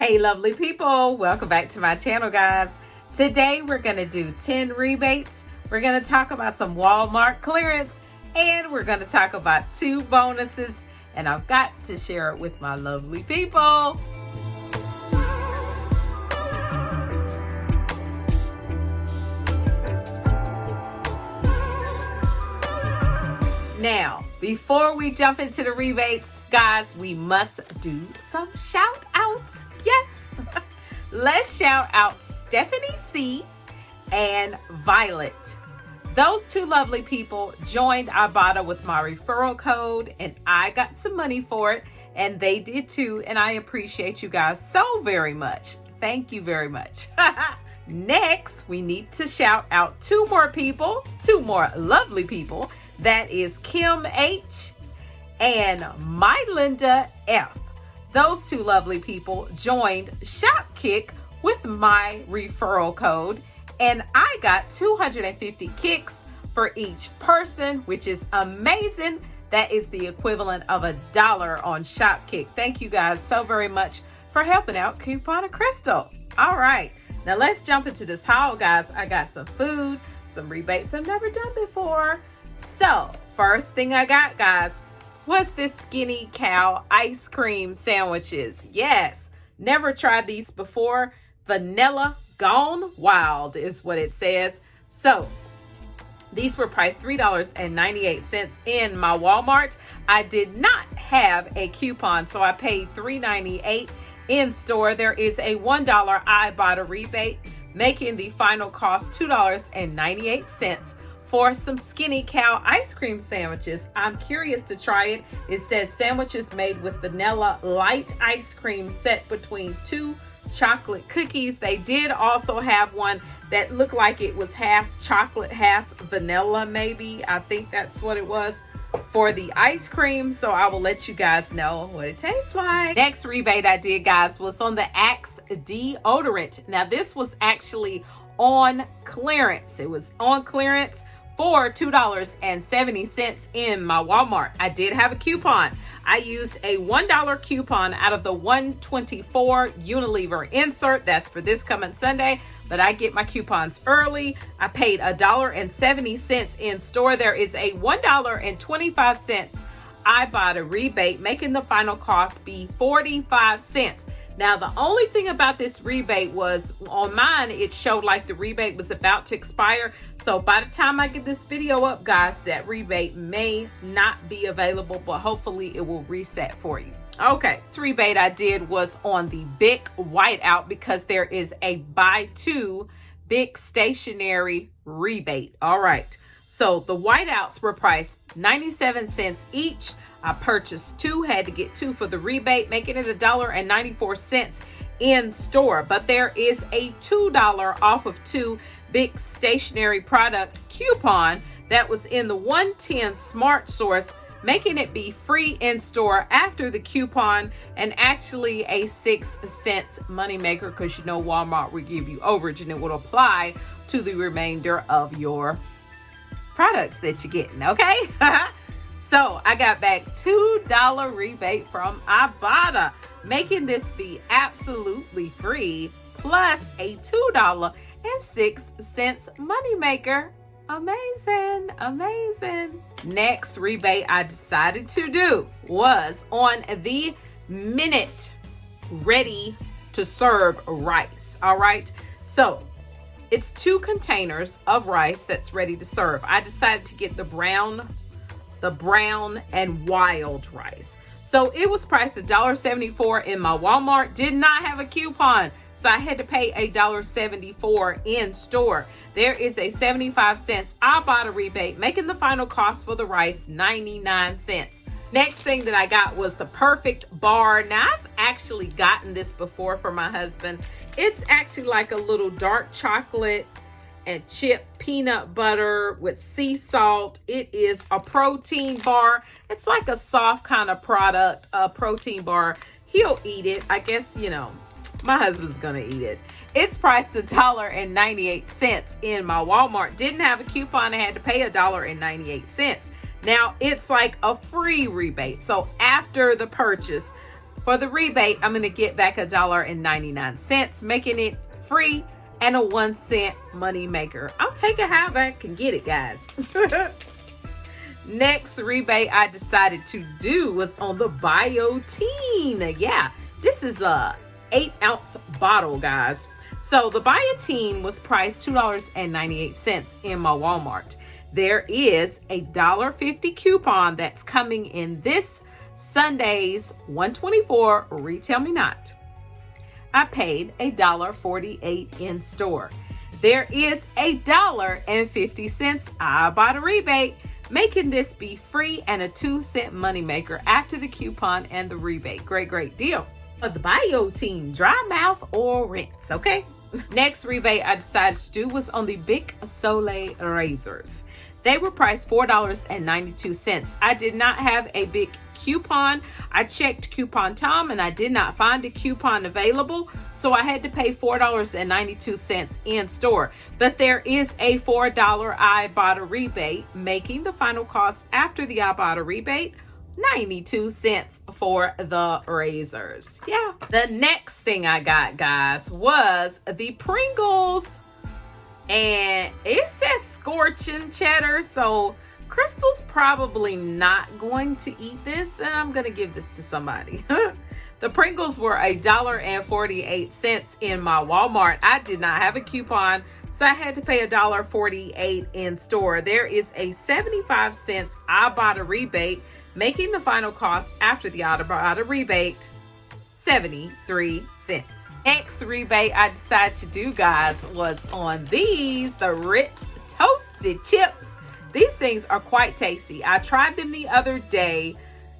Hey lovely people, welcome back to my channel guys. Today we're going to do 10 rebates. We're going to talk about some Walmart clearance and we're going to talk about 2 bonuses, and I've got to share it with my lovely people. Now, before we jump into the rebates, guys, we must do some shout outs. Yes, let's shout out Stephanie C and Violet. Those 2 lovely people joined Ibotta with my referral code, and I got some money for it, and they did too, and I appreciate you guys so very much. Thank you very much. Next, we need to shout out 2 more people, 2 more lovely people. That is Kim H and My Linda F. Those 2 lovely people joined Shopkick with my referral code, and I got 250 kicks for each person, which is amazing. That is the equivalent of $1 on Shopkick. Thank you guys so very much for helping out Coupon Crystle. All right, now let's jump into this haul, guys. I got some food, some rebates I've never done before. So, first thing I got, guys, was this Skinny Cow ice cream sandwiches. Yes, never tried these before. Vanilla Gone Wild is what it says. So, these were priced $3.98 in my Walmart. I did not have a coupon, so I paid $3.98 in store. There is a $1 Ibotta rebate, making the final cost $2.98. for some Skinny Cow ice cream sandwiches. I'm curious to try it. It says sandwiches made with vanilla light ice cream set between 2 chocolate cookies. They did also have one that looked like it was half chocolate, half vanilla maybe. I think that's what it was for the ice cream. So I will let you guys know what it tastes like. Next rebate I did, guys, was on the Axe deodorant. Now this was actually on clearance. It was on clearance for $2.70 in my Walmart. I did have a coupon. I used a $1 coupon out of the 124 Unilever insert. That's for this coming Sunday, but I get my coupons early. I paid $1.70 in store. There is a $1.25 Ibotta rebate, making the final cost be 45 cents. Now, the only thing about this rebate was on mine, it showed like the rebate was about to expire. So by the time I get this video up, guys, that rebate may not be available, but hopefully it will reset for you. Okay, this rebate I did was on the Bic Whiteout because there is a buy 2 Bic stationery rebate. All right, so the whiteouts were priced 97 cents each. I purchased 2, had to get 2 for the rebate, making it $1.94 in store. But there is a $2 off of 2 Bic stationery product coupon that was in the 110 Smart Source, making it be free in store after the coupon, and actually a 6 cents moneymaker because you know Walmart will give you overage and it will apply to the remainder of your products that you're getting, okay? So I got back $2 rebate from Ibotta, making this be absolutely free, plus a $2.06 moneymaker. Amazing, amazing. Next rebate I decided to do was on the Minute Ready to Serve rice. All right, so it's 2 containers of rice that's ready to serve. I decided to get the brown and wild rice. So it was priced $1.74 in my Walmart. Did not have a coupon, so I had to pay $1.74 in store. There is a 75 cents Ibotta rebate, making the final cost for the rice 99 cents. Next thing that I got was the Perfect Bar. Now I've actually gotten this before for my husband. It's actually like a little dark chocolate and chip peanut butter with sea salt. It is a protein bar. It's like a soft kind of product, a protein bar. He'll eat it. I guess, you know, my husband's gonna eat it. It's priced $1.98 in my Walmart. Didn't have a coupon. I had to pay $1.98. Now it's like a free rebate. So after the purchase, For the rebate, I'm going to get back $1.99, making it free and a 1-cent money maker. I'll take it however I can get it, guys. Next rebate I decided to do was on the Biotin. Yeah, this is a 8-ounce bottle, guys. So the Biotin was priced $2.98 in my Walmart. There is a $1.50 coupon that's coming in this Sunday's 124 Retail Me Not. I paid $1.48 in store. There is $1.50 Ibotta rebate, making this be free and a 2-cent moneymaker after the coupon and the rebate. Great deal. For the Biotin, dry mouth or rinse, okay? Next rebate I decided to do was on the Big Soleil razors. They were priced $4.92. I did not have a big coupon. I checked Coupon Tom and I did not find a coupon available, so I had to pay $4.92 in store. But there is a $4 Ibotta rebate, making the final cost after the Ibotta rebate 92 cents for the razors. Yeah. The next thing I got, guys, was the Pringles, and it says scorching cheddar, so Crystle's probably not going to eat this, and I'm going to give this to somebody. The Pringles were $1.48 in my Walmart. I did not have a coupon, so I had to pay $1.48 in store. There is a 75 cents Ibotta rebate, making the final cost after the Ibotta rebate 73 cents. Next rebate I decided to do, guys, was on these, the Ritz toasted chips. These things are quite tasty. I tried them the other day.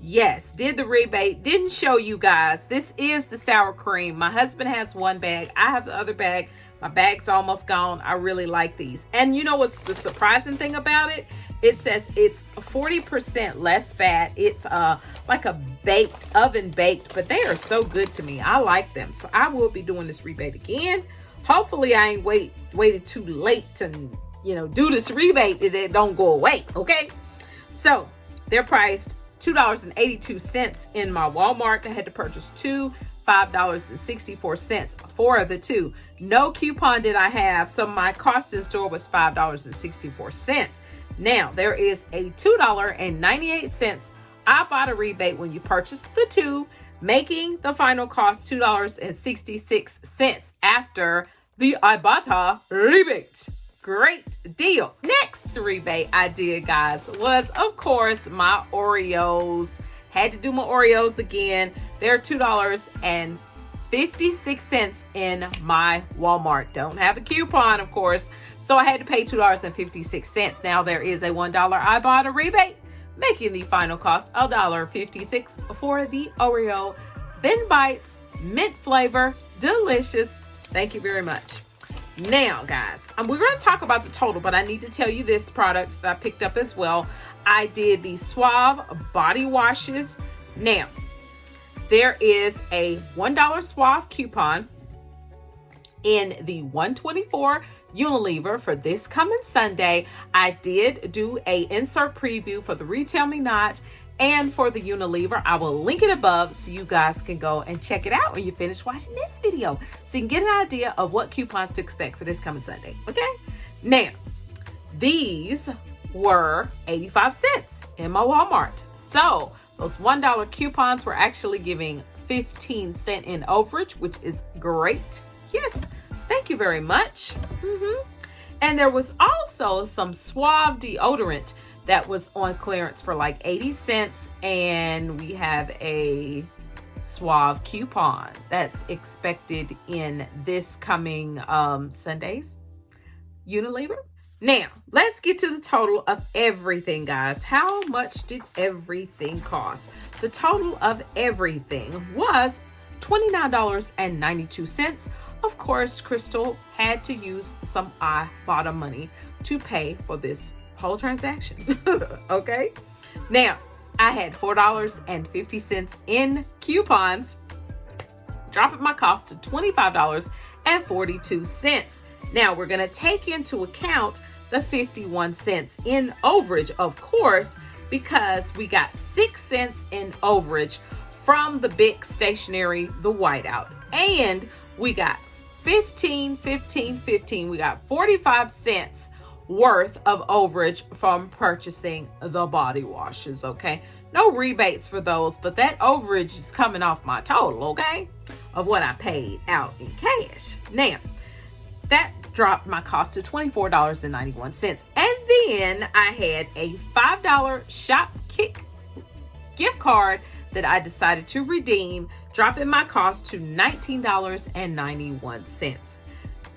Yes, did the rebate. Didn't show you guys. This is the sour cream. My husband has one bag. I have the other bag. My bag's almost gone. I really like these. And you know what's the surprising thing about it? It says it's 40% less fat. It's like a oven baked, but they are so good to me. I like them. So I will be doing this rebate again. Hopefully I ain't waited too late to do this rebate and it don't go away, okay? So they're priced $2.82 in my Walmart. I had to purchase two, $5.64 for the two. No coupon did I have, so my cost in store was $5.64. Now, there is a $2.98 Ibotta rebate when you purchase the two, making the final cost $2.66 after the Ibotta rebate. Great deal. Next rebate I did, guys, was, of course, my Oreos. Had to do my Oreos again. They're $2.56 in my Walmart. Don't have a coupon, of course, so I had to pay $2.56. Now there is a $1 Ibotta rebate, making the final cost $1.56 for the Oreo Thin Bites, mint flavor, delicious. Thank you very much. Now, guys, we're going to talk about the total, but I need to tell you this product that I picked up as well. I did the Suave body washes. Now, there is a $1 Suave coupon in the 124 Unilever for this coming Sunday. I did do a insert preview for the Retail Me Not and for the Unilever. I will link it above so you guys can go and check it out when you finish watching this video, so you can get an idea of what coupons to expect for this coming Sunday. Okay, now these were 85 cents in my Walmart, so those $1 coupons were actually giving 15 cents in overage, which is great. Yes, thank you very much. And there was also some Suave deodorant that was on clearance for like 80 cents. And we have a Suave coupon that's expected in this coming Sunday's Unilever. Now, let's get to the total of everything, guys. How much did everything cost? The total of everything was $29.92. Of course, Crystle had to use some Ibotta money to pay for this whole transaction. Okay, now I had $4.50 in coupons, dropping my cost to $25.42. Now we're going to take into account the 51 cents in overage, of course, because we got 6 cents in overage from the Bic stationery, the whiteout. And we got 15. We got 45 cents worth of overage from purchasing the body washes, okay? No rebates for those, but that overage is coming off my total, okay? Of what I paid out in cash. Now, that dropped my cost to $24.91. And then I had a $5 Shopkick gift card that I decided to redeem, dropping my cost to $19.91.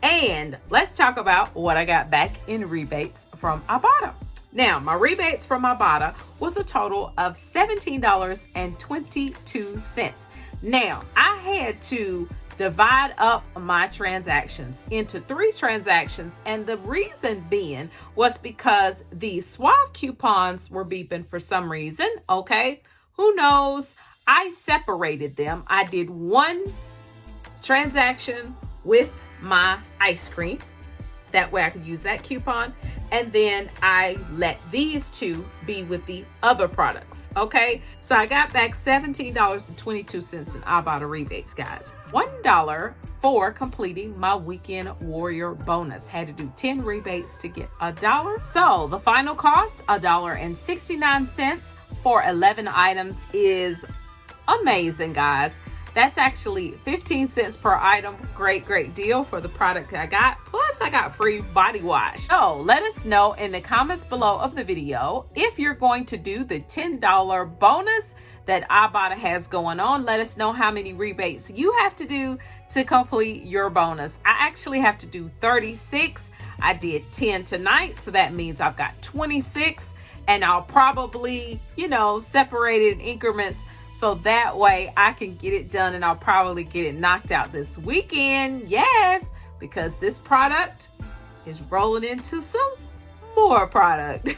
And let's talk about what I got back in rebates from Ibotta. Now, my rebates from Ibotta was a total of $17.22. Now, I had to divide up my transactions into 3 transactions, and the reason being was because the Suave coupons were beeping for some reason, okay? Who knows? I separated them. I did one transaction with my ice cream. That way I could use that coupon. And then I let these 2 be with the other products. Okay. So I got back $17.22 in Ibotta rebates, guys. $1 for completing my weekend warrior bonus. Had to do 10 rebates to get $1. So the final cost, $1.69 for 11 items, is amazing, guys. That's actually 15 cents per item. Great deal for the product I got. Plus, I got free body wash. So let us know in the comments below of the video if you're going to do the $10 bonus that Ibotta has going on. Let us know how many rebates you have to do to complete your bonus. I actually have to do 36. I did 10 tonight, so that means I've got 26. And I'll probably, separate it in increments, so that way I can get it done, and I'll probably get it knocked out this weekend. Yes, because this product is rolling into some more product.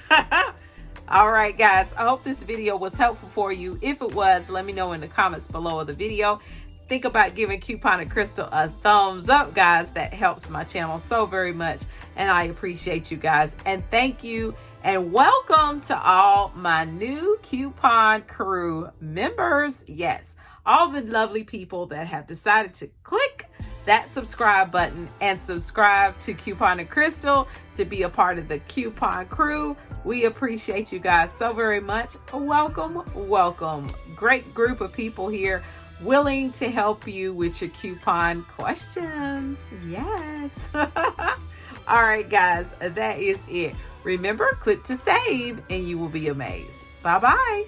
All right, guys, I hope this video was helpful for you. If it was, let me know in the comments below of the video. Think about giving Coupon and Crystle a thumbs up, guys. That helps my channel so very much, and I appreciate you guys. And thank you. And welcome to all my new Coupon Crew members. Yes, all the lovely people that have decided to click that subscribe button and subscribe to Coupon and Crystle to be a part of the Coupon Crew. We appreciate you guys so very much. Welcome. Great group of people here willing to help you with your coupon questions. Yes. All right, guys, that is it. Remember, click to save and you will be amazed. Bye-bye.